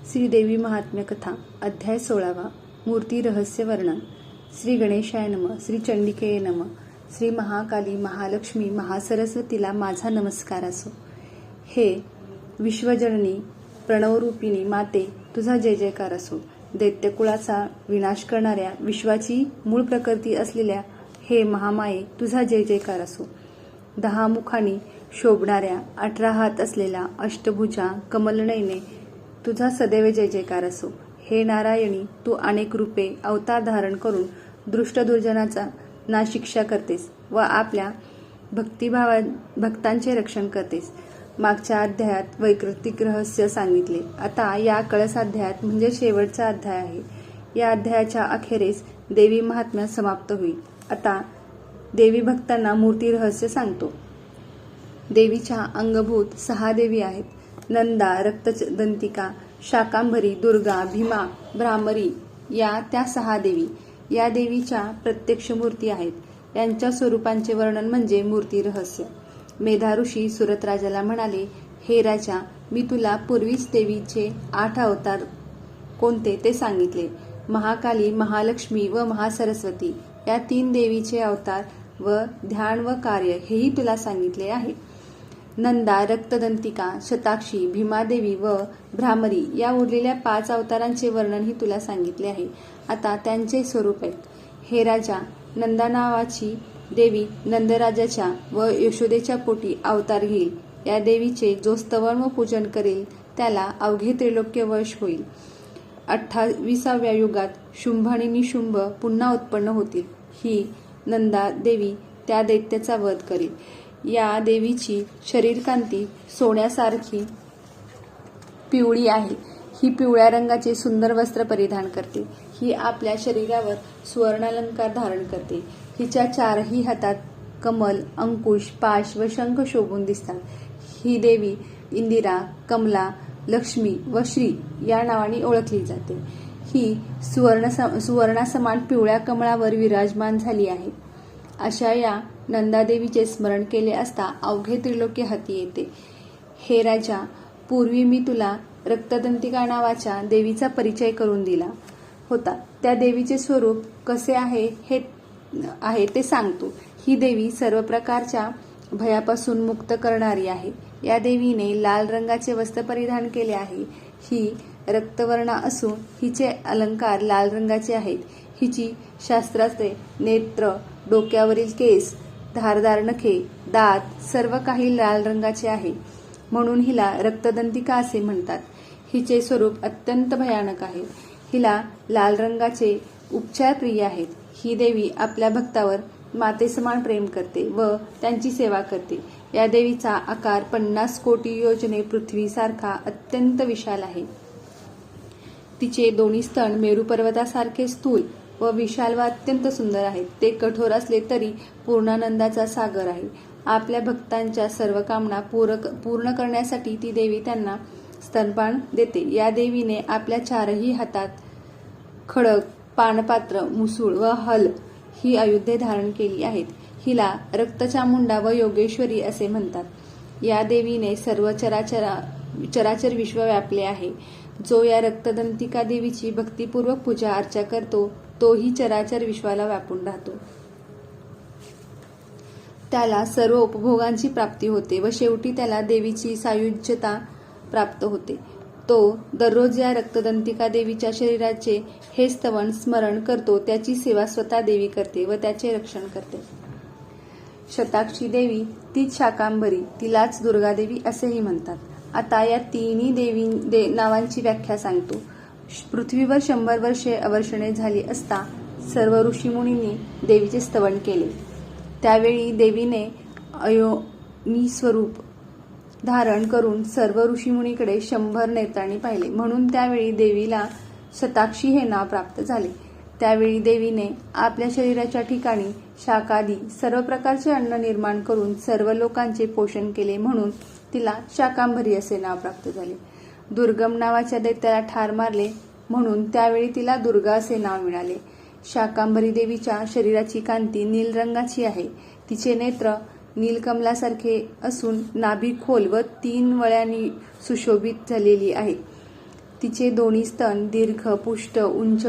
श्रीदेवी महात्म्य कथा अध्याय 16 मूर्ती रहस्य वर्णन। श्री गणेशाय नम, श्री चंडिकेय नम, श्री महाकाली महालक्ष्मी महासरस्वतीला माझा नमस्कार असो। हे विश्वजननी प्रणवरूपिणी माते तुझा जय जयकार असो। दैत्यकुळाचा विनाश करणाऱ्या विश्वाची मूळ प्रकृती असलेल्या हे महामाये तुझा जय जयकार असो। 10 मुखांनी शोभणाऱ्या 18 हात असलेला अष्टभुजा कमलनयने तुझा सदैव जय जयकार असो। हे नारायणी तू अनेक रूपे अवतार धारण करून दुष्ट दुर्जनाचा नाशिक्षा करतेस व आपल्या भक्तांचे रक्षण करतेस। मागच्या अध्यायात वैकृतिक रहस्य सांगितले। आता या कळसाध्यायात म्हणजे शेवटचा अध्याय आहे। या अध्यायाच्या अखेरीस देवी महात्म्य समाप्त होईल। आता देवी भक्तांना मूर्ती रहस्य सांगतो। देवीच्या अंगभूत 6 देवी आहेत। नंदा, रक्तदंतिका, शाकांभरी, दुर्गा, भीमा, भ्रामरी या त्या 6 देवी। या देवीच्या प्रत्यक्ष मूर्ती आहेत। यांच्या स्वरूपांचे वर्णन म्हणजे मूर्ती रहस्य। मेधा ऋषी सुरतराजाला म्हणाले, हे राजा, मी तुला पूर्वीच देवीचे 8 अवतार कोणते ते सांगितले। महाकाली, महालक्ष्मी व महासरस्वती या 3 देवीचे अवतार व ध्यान व कार्य हेही तुला सांगितले आहे। नंदा, रक्तदंतिका, शताक्षी, भीमादेवी व भ्रामरी या उरलेल्या 5 अवतारांचे वर्णनही तुला सांगितले आहे। आता त्यांचे स्वरूप आहेत। हे राजा, नंदा नावाची देवी नंदराजाच्या व यशोदेच्या पोटी अवतार घेईल। या देवीचे जो स्तवन व पूजन करेल त्याला अवघे त्रैलोक्य वश होईल। 28व्या युगात शुंभ आणि निशुंभ पुन्हा उत्पन्न होतील। ही नंदा देवी त्या दैत्याचा वध करेल। या देवीची शरीरकांती सोन्यासारखी पिवळी आहे। ही पिवळ्या रंगाचे सुंदर वस्त्र परिधान करते। ही आपल्या शरीरावर सुवर्णालंकार धारण करते। हिच्या 4ही हातात कमल, अंकुश, पाश व शंख शोभून दिसतात। ही देवी इंदिरा, कमला, लक्ष्मी व श्री या नावाने ओळखली जाते। ही सुवर्णासमान पिवळ्या कमळावर विराजमान झाली आहे। अशा या नंदादेवीचे स्मरण केले असता अवघे त्रिलोक्य हाती येते। हे राजा, पूर्वी मी तुला रक्तदंतिका नावाच्या देवीचा परिचय करून दिला होता। त्या देवीचे स्वरूप कसे आहे ते सांगतो। ही देवी सर्व प्रकारच्या भयापासून मुक्त करणारी आहे। या देवीने लाल रंगाचे वस्त्र परिधान केले आहे। ही रक्तवर्णा असून हिचे अलंकार लाल रंगाचे आहेत। हिची शास्त्रास्त्रे, नेत्र, डोक्यावरील केस, धारदार नखे, दात सर्व काही लाल रंगाचे आहे, म्हणून हिला रक्तदंतिका असे म्हणतात। हिचे स्वरूप अत्यंत भयानक आहे। हिला लाल रंगाचे उपचार प्रिय आहेत। ही देवी आपल्या भक्तावर मातेसमान प्रेम करते व त्यांची सेवा करते। या देवीचा आकार 50 कोटी योजने पृथ्वीसारखा अत्यंत विशाल आहे। तिचे दोन्ही स्तन मेरू पर्वतासारखे स्थूल व विशाल व अत्यंत सुंदर आहेत। ते कठोर असले तरी पूर्णानंदाचा सागर आहे। आपल्या भक्तांच्या सर्व कामना पूर्ण करण्यासाठी ती देवी त्यांना स्तनपान देते। या देवीने आपल्या 4ही हातात खड्ग, पानपात्र, मुसूळ व हल ही आयुधे धारण केली आहेत। हिला रक्तचामुंडा व योगेश्वरी असे म्हणतात। या देवीने सर्व चराचर विश्व व्यापले आहे। जो या रक्तदंतिका देवीची भक्तिपूर्वक पूजा अर्चा करतो तोही चराचर विश्वाला व्यापून राहतो। त्याला सर्व उपभोगांची प्राप्ती होते व शेवटी त्याला देवीची सायुज्यता प्राप्त होते। तो दररोज या रक्तदंतिका देवीच्या शरीराचे हे स्तवन स्मरण करतो। त्याची सेवा स्वतः देवी करते व त्याचे रक्षण करते। शताक्षी देवी तीच शाकांभरी, तिलाच दुर्गादेवी असेही म्हणतात। आता या 3 देवी नावांची व्याख्या सांगतो। पृथ्वीवर 100 वर्षे अवर्षणे झाली असता सर्व ऋषीमुनींनी देवीचे स्तवन केले। त्यावेळी देवीने अयोनी स्वरूप धारण करून सर्व ऋषीमुनीकडे 100 नेत्रांनी पाहिले, म्हणून त्यावेळी देवीला शताक्षी हे नाव प्राप्त झाले। त्यावेळी देवीने आपल्या शरीराच्या ठिकाणी शाकादी सर्व प्रकारचे अन्न निर्माण करून सर्व लोकांचे पोषण केले, म्हणून तिला शाकांभरी असे नाव प्राप्त झाले। दुर्गम नावाच्या दैत्याला ठार मारले, म्हणून त्यावेळी तिला दुर्गा असे नाव मिळाले। शाकांभरी देवीच्या शरीराची कांती नील रंगाची आहे। तिचे नेत्र नीलकमलासारखे असून नाभी खोल व 3 वळ्यांनी सुशोभित झालेली आहे। तिचे दोन्ही स्तन दीर्घ, पुष्ट, उच्च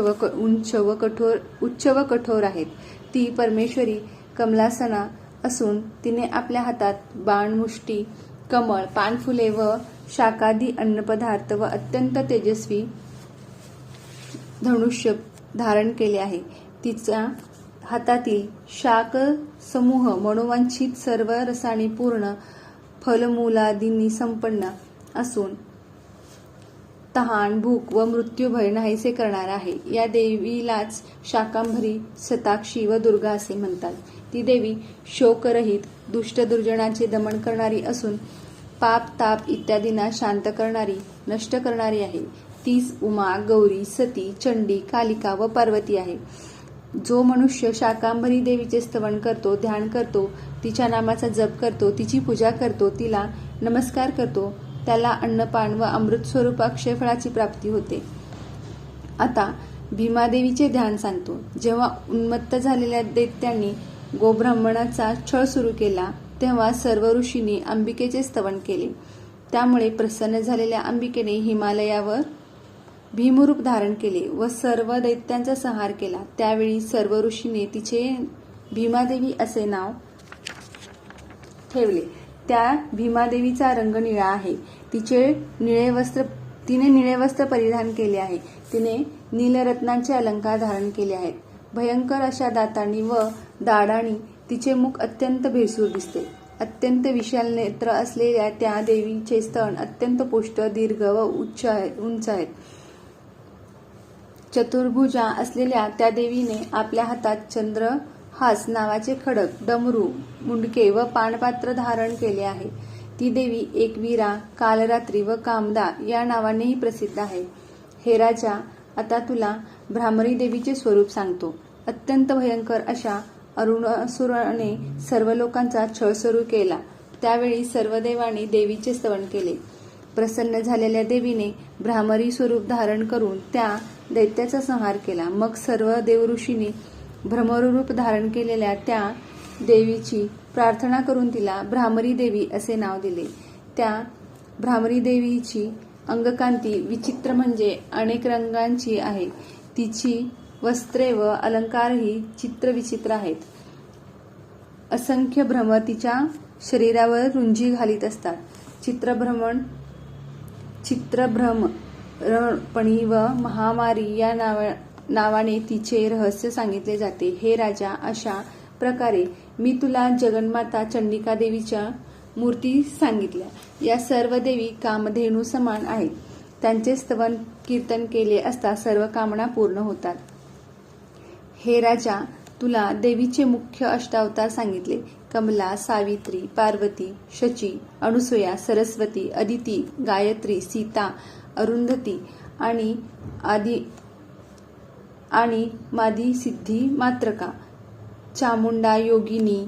व कठोर आहेत. ती परमेश्वरी कमलासना असून तिने आपल्या हातात बाणमुष्टी, कमळ, पानफुले व शाकादी अन्नपदार्थ व अत्यंत तेजस्वी धनुष्य धारण केले आहे. तिच्या हातातील शाक समूह मनोवांछित सर्व रसाने पूर्ण, फलमूलादींनी संपन्न असून तहान, भूक व मृत्यूभय नाहीसे करणारा आहे. या देवीलाच शाकांभरी, शताक्षी व दुर्गा असे म्हणतात. ती देवी शोकरहित, दुष्ट दुर्जनाचे दमन करणारी असून पाप, ताप इत्यादींना शांत करणारी, नष्ट करणारी आहे. तीच उमा, गौरी, सती, चंडी, कालिका व पार्वती आहे. जो मनुष्य शाकांभरी देवीचे स्तवन करतो, ध्यान करतो, तिच्या नामाचा जप करतो, तिची पूजा करतो, तिला नमस्कार करतो, त्याला अन्नपान व अमृत स्वरूप अक्षयफळाची प्राप्ती होते. आता भीमादेवीचे ध्यान सांगतो. जेव्हा उन्मत्त झालेल्या दैत्यांनी गोब्राह्मणाचा छळ सुरू केला तेव्हा सर्व ऋषींनी अंबिकेचे स्तवन केले. त्यामुळे प्रसन्न झालेल्या अंबिकेने हिमालयावर भीमरूप धारण केले व सर्व दैत्यांचा संहार केला. त्यावेळी सर्व ऋषींनी तिचे भीमादेवी असे नाव ठेवले. त्या भीमादेवीचा रंग निळा आहे. तिने निळे वस्त्र परिधान केले आहे. तिने नीलरत्नांचे अलंकार धारण केले आहेत. भयंकर अशा दातांनी व दाढांनी तिचे मुख अत्यंत भेसूर दिसते. अत्यंत विशाल नेत्र असलेल्या त्या देवीचे स्तन अत्यंत पुष्ट, दीर्घ व उंच आहेत. चतुर्भुजा असलेल्या त्या देवीने आपल्या हातात चंद्रहास नावाचे खडक, डमरू, मुंडके व पानपात्र धारण केले आहे. ती देवी एकवीरा, कालरात्री व कामदा या नावानेही प्रसिद्ध आहे. हे राजा, आता तुला भ्रामरी देवीचे स्वरूप सांगतो. अत्यंत भयंकर अशा अरुणासुराने सर्व लोकांचा छळ सुरू केला. त्यावेळी सर्व देवांनी देवीचे स्तवन केले. प्रसन्न झालेल्या देवीने भ्रामरी स्वरूप धारण करून त्या दैत्याचा संहार केला. मग सर्व देवऋषींनी भ्रमरूप धारण केलेल्या त्या देवीची प्रार्थना करून तिला भ्रामरी देवी असे नाव दिले. त्या भ्रामरी देवीची अंगकांती विचित्र म्हणजे अनेक रंगांची आहे. तिची वस्त्रे व अलंकारही चित्रविचित्र आहेत. असंख्य भ्रमर तिच्या शरीरावर रुंजी घालीत असतात. चित्रभ्रमपणी व महामारी या नावाने तिचे रहस्य सांगितले जाते. हे राजा, अशा प्रकारे मी तुला जगन्माता चंडिका देवीच्या मूर्ती सांगितल्या. या सर्व देवी कामधेनू समान आहेत. त्यांचे स्तवन कीर्तन केले असता सर्व कामना पूर्ण होतात. हे राजा, तुला देवीचे मुख्य अष्टावतार सांगितले. कमला, सावित्री, पार्वती, शची, अनुसूया, सरस्वती, अदिती, गायत्री, सीता, अरुंधती आणि मादी सिद्धी मात्रका, चामुंडा, योगिनी,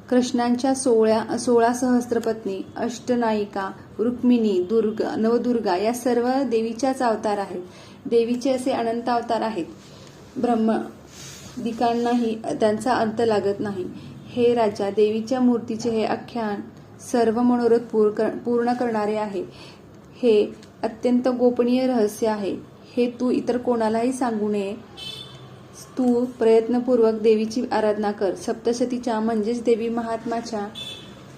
कृष्णांच्या 16 सहस्त्रपत्नी, अष्टनायिका, रुक्मिणी, नवदुर्गा या सर्व देवीच्याच अवतार आहेत. देवीचे असे अनंत अवतार आहेत. ब्रह्मादिकांनाही त्यांचा अंत लागत नाही. हे राजा, देवीच्या मूर्तीचे हे आख्यान सर्व मनोरथ पूर्ण करणारे आहे. हे अत्यंत गोपनीय रहस्य आहे. हे तू इतर कोणालाही सांगू नये. तू प्रयत्नपूर्वक देवीची आराधना कर. सप्तशतीच्या म्हणजेच देवी महात्म्याच्या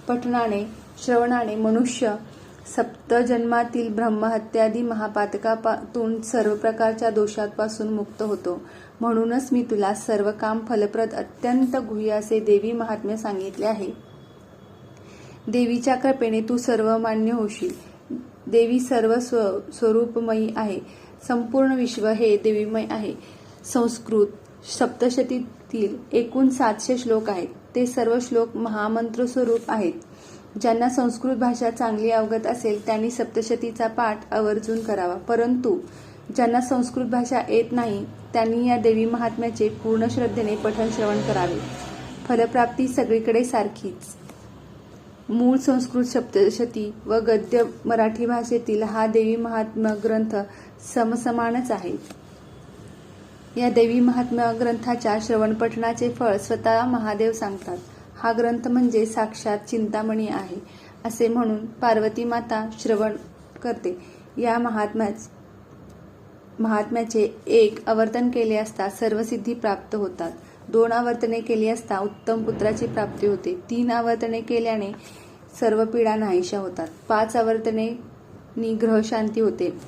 पठणाने, श्रवणाने मनुष्य सप्तजन्मातील ब्रह्महत्यादी महापातकातून सर्व प्रकारच्या दोषांपासून मुक्त होतो. म्हणूनच मी तुला सर्व काम फलप्रद अत्यंत गुह्य असे देवी महात्म्य सांगितले आहे. देवीच्या कृपेने तू सर्वमान्य होशील. देवी सर्व स्वरूपमयी आहे. संपूर्ण विश्व हे देवीमय आहे. संस्कृत सप्तशतीतील एकूण 700 श्लोक आहेत. ते सर्व श्लोक महामंत्र स्वरूप आहेत. ज्यांना संस्कृत भाषा चांगली अवगत असेल त्यांनी सप्तशतीचा पाठ आवर्जून करावा. परंतु ज्यांना संस्कृत भाषा येत नाही त्यांनी या देवी महात्म्याचे पूर्ण श्रद्धेने पठण श्रवण करावे. फलप्राप्ती सगळीकडे सारखीच. मूळ संस्कृत सप्तशती व गद्य मराठी भाषेतील हा देवी महात्म्य ग्रंथ समसमानच आहे. या देवी महात्म्य ग्रंथाच्या श्रवण पठणाचे फळ स्वतः महादेव सांगतात. हा ग्रंथ म्हणजे साक्षात चिंतामणी आहे असे म्हणून पार्वती माता श्रवण करते. या महात्म्याच महात्म्याचे 1 आवर्तन केले असता सर्व सिद्धी प्राप्त होतात. 2 आवर्तने केली असता उत्तम पुत्राची प्राप्ती होते. 3 आवर्तने केल्याने सर्व पीडा नाहीशा होतात. 5 आवर्तने ग्रह शांती होते.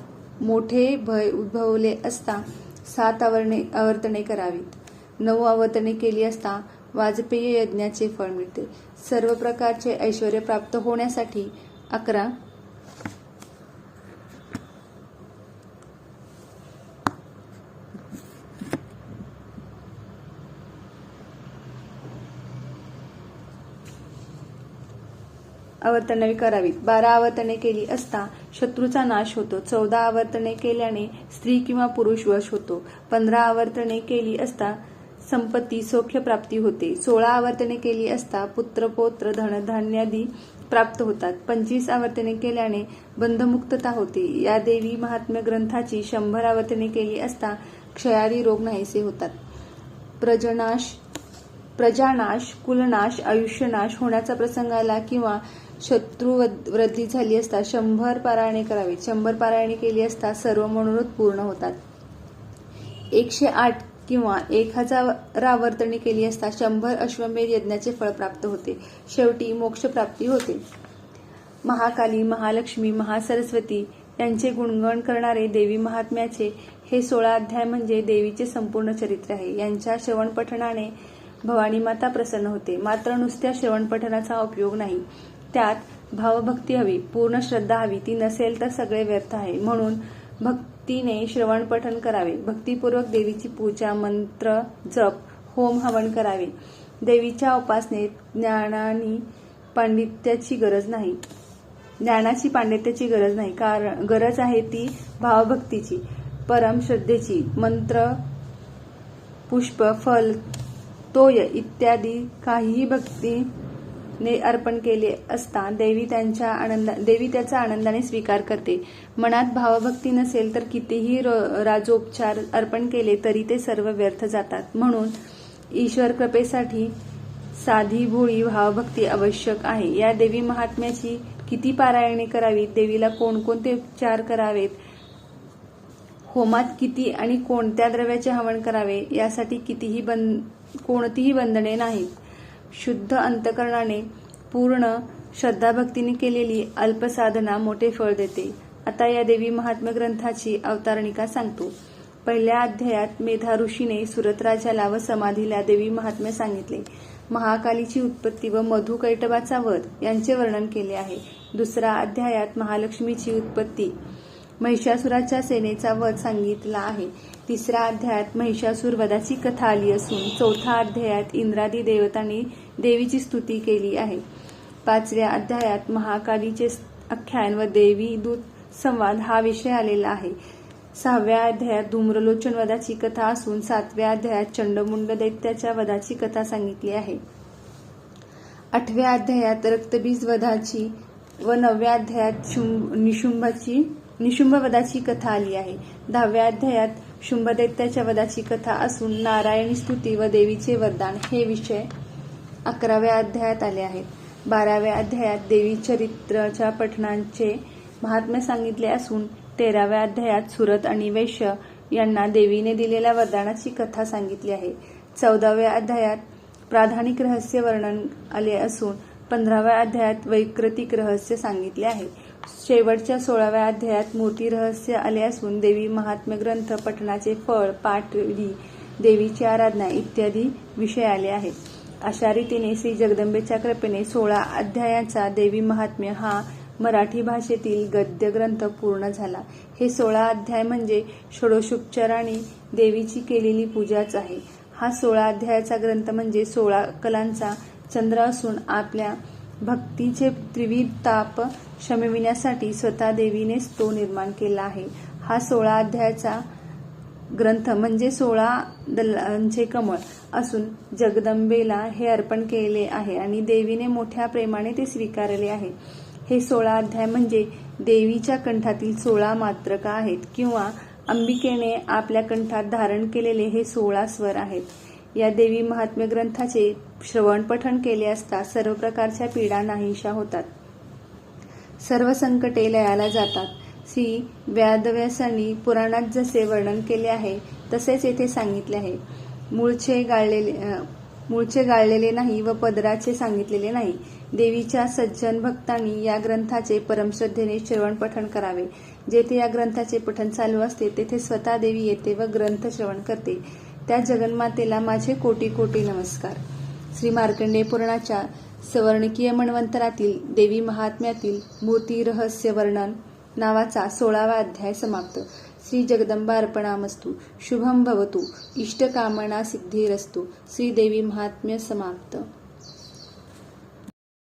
मोठे भय उद्भवले असता 7 आवर्तने करावीत. 9 आवर्तने केली असता वाजपेयी यज्ञाचे फळ मिळते. सर्व प्रकारचे ऐश्वर्य प्राप्त होण्यासाठी 11 आवर्तने करावीत. 12 आवर्तने केली असता शत्रूचा नाश होतो. 14 आवर्तने केल्याने स्त्री किंवा पुरुष वश होतो. 15 आवर्तने केली असता संपत्ती सौख्य प्राप्ती होते. 16 आवर्तने केली असता पुत्र पौत्र धनधान्यादी प्राप्त होतात. 25 आवर्तने केल्याने बंधमुक्तता होते. या देवी महात्म्य ग्रंथाची 100 आवर्तने केली असता क्षयादी रोग नाहीसे होतात. प्रजानाश, कुलनाश, आयुष्यनाश होण्याचा प्रसंग आला किंवा शत्रू वृद्धी झाली असता 100 पारायणे करावीत. 100 पारायणे केली असता सर्व मनोरथ पूर्ण होतात. 108 किंवा 1000 आवर्तने केली असता 100 अश्वमेध यज्ञाचे फळ प्राप्त होते. शेवटी मोक्ष प्राप्ती होते. महाकाली, महालक्ष्मी, महासरस्वती यांचे गुणगण करणारे देवी महात्म्याचे हे 16 अध्याय म्हणजे देवीचे संपूर्ण चरित्र आहे. यांच्या श्रवण पठणाने भवानी माता प्रसन्न होते. मात्र नुसत्या श्रवण पठणाचा उपयोग नाही. त्यात भावभक्ती हवी, पूर्ण श्रद्धा हवी. ती नसेल तर सगळे व्यर्थ आहे. म्हणून भक्तीने श्रवण पठण करावे. भक्तिपूर्वक देवीची पूजा, मंत्र जप, होम हवन करावे. देवीच्या उपासनेत ज्ञानाची पांडित्याची गरज नाही. कारण गरज आहे ती भावभक्तीची, परम श्रद्धेची. मंत्र, पुष्प, फल, तोय इत्यादी काहीही भक्तीने अर्पण केले असता देवी त्याचा आनंदाने स्वीकार करते. मनात भावभक्ती नसेल तर कितीही राजोपचार अर्पण केले तरी ते सर्व व्यर्थ जातात. म्हणून ईश्वर कृपेसाठी साधी भोळी भावभक्ती आवश्यक आहे. या देवी महात्म्याची किती पारायणे करावीत, देवीला कोणकोणते उपचार करावेत, होमात किती आणि कोणत्या द्रव्याचे हवन करावे यासाठी कोणतीही बंधने नाहीत. शुद्ध अंतकरणाने पूर्ण श्रद्धाभक्तीने केलेली अल्प साधना मोठे फळ देते. आता या देवी महात्म्य ग्रंथाची अवतारणिका सांगतो. पहिल्या अध्यायात मेधा ऋषीने सुरतराजाला व समाधीला देवी महात्म्य सांगितले. महाकालीची उत्पत्ती व मधु कैटभाचा वध यांचे वर्णन केले आहे. दुसऱ्या अध्यायात महालक्ष्मीची उत्पत्ती, महिषासुराच्या सेनेचा वध सांगितला आहे. तिसऱ्या अध्यायात महिषासूर वधाची कथा आली असून चौथ्या अध्यायात इंद्रादी देवतांनी देवीची स्तुती केली आहे. 5व्या अध्यायात महाकालीचे आख्यान व देवी दूत संवाद हा विषय आलेला आहे. 6व्या अध्यायात धूम्रलोचन वधाची कथा असून 7व्या अध्यायात चंडमुंड दैत्याच्या वधाची कथा सांगितली आहे. 8व्या अध्यायात रक्तबीज वधाची व 9व्या अध्यायात निशुंभ वधाची कथा आली आहे. 10व्या अध्यायात शुंभदैत्याच्या वधाची कथा असून नारायणी स्तुती व देवीचे वरदान हे विषय 11व्या अध्यायात आले आहेत. 12व्या अध्यायात देवी चरित्राच्या पठणांचे महात्म्य सांगितले असून 13व्या अध्यायात सुरत आणि वैश्य यांना देवीने दिलेल्या वरदानाची कथा सांगितली आहे. 14व्या अध्यायात प्राधानिक रहस्य वर्णन आले असून 15व्या अध्यायात वैकृतिक रहस्य सांगितले आहे. शेवटच्या 16व्या अध्यायात मूर्ती रहस्य आले असून देवी महात्म्य ग्रंथ पठणाचे फळ, पाठ विधी, देवीची आराधना इत्यादी विषय आले आहेत. अशा रीतीने श्री जगदंबेच्या कृपेने 16 अध्यायाचा देवी महात्म्य हा मराठी भाषेतील गद्य ग्रंथ पूर्ण झाला. हे 16 अध्याय म्हणजे षोडशोपचाराने देवीची केलेली पूजाच आहे. हा 16 अध्यायाचा ग्रंथ म्हणजे 16 कलांचा चंद्र असून आपल्या भक्तीचे त्रिविध ताप शमविण्यासाठी स्वतः देवीनेच तो निर्माण केला आहे. हा 16 अध्यायाचा ग्रंथ म्हणजे 16 दलांचे कमळ असून जगदंबेला हे अर्पण केले आहे आणि देवीने मोठ्या प्रेमाने ते स्वीकारले आहे. हे 16 अध्याय म्हणजे देवीच्या कंठातील 16 मात्रका आहेत किंवा अंबिकेने आपल्या कंठात धारण केलेले हे 16 स्वर आहेत. या देवी महात्म्य ग्रंथाचे श्रवण पठण केले असता सर्व प्रकारच्या पीडा नाहीशा होतात. सर्व संकटे लयाला जातात. श्री व्यादव्यासांनी पुराणात जसे वर्णन केले आहे तसेच येथे सांगितले आहे. मूळचे गाळलेले नाही व पदराचे सांगितलेले नाही. देवीच्या सज्जन भक्तांनी या ग्रंथाचे परमश्रद्धेने श्रवण पठण करावे. जेथे या ग्रंथाचे पठण चालू असते तेथे स्वतः देवी येते व ग्रंथ श्रवण करते. त्या जगन्मातेला माझे कोटी कोटी नमस्कार. श्री मार्कंडेय पुराणाच्या सवर्णकीय मन्वंतरातील देवी महात्म्यातील मूर्ती रहस्य वर्णन नावाचा 16वा अध्याय समाप्त. श्री जगदंबा अर्पणामस्तु. शुभम भवतु. इष्टकामना सिद्धिरस्तु. श्री देवी महात्म्य समाप्त.